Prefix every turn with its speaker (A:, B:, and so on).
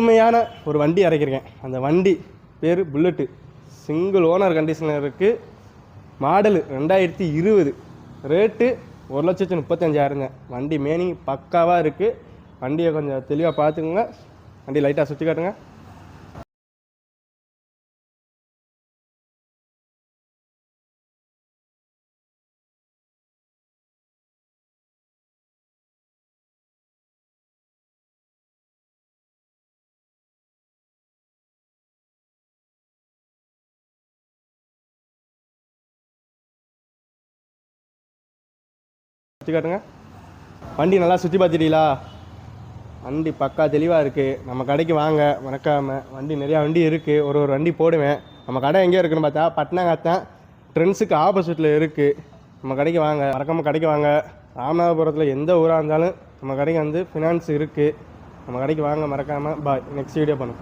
A: உண்மையான ஒரு வண்டி இறக்கிருக்கேன். அந்த வண்டி பேர் புல்லட்டு. சிங்கிள் ஓனர் கண்டிஷனில் இருக்குது. மாடலு 2020. ரேட்டு 1,35,000. வண்டி மேனிங் பக்காவாக இருக்குது. வண்டியை கொஞ்சம் தெளிவாக பார்த்துக்குங்க. வண்டி லைட்டாக சுற்றி காட்டுங்க. சுற்றி காட்டுங்க. வண்டி நல்லா சுற்றி பார்த்துட்டீங்களா? வண்டி பக்கா தெளிவாக இருக்குது. நம்ம கடைக்கு வாங்க மறக்காமல். வண்டி நிறையா வண்டி இருக்குது. ஒரு வண்டி போடுவேன். நம்ம கடை எங்கே இருக்குதுன்னு பார்த்தா பட்னாங்கத்தான் ட்ரெண்ட்ஸுக்கு ஆப்போசிட்டில் இருக்குது. நம்ம கடைக்கு வாங்க மறக்காமல். கடைக்கு வாங்க. ராமநாதபுரத்தில் எந்த ஊராக இருந்தாலும் நம்ம கடைக்கு வந்து ஃபினான்ஸ் இருக்குது. நம்ம கடைக்கு வாங்க மறக்காமல். பாய். நெக்ஸ்ட் வீடியோ பண்ணும்.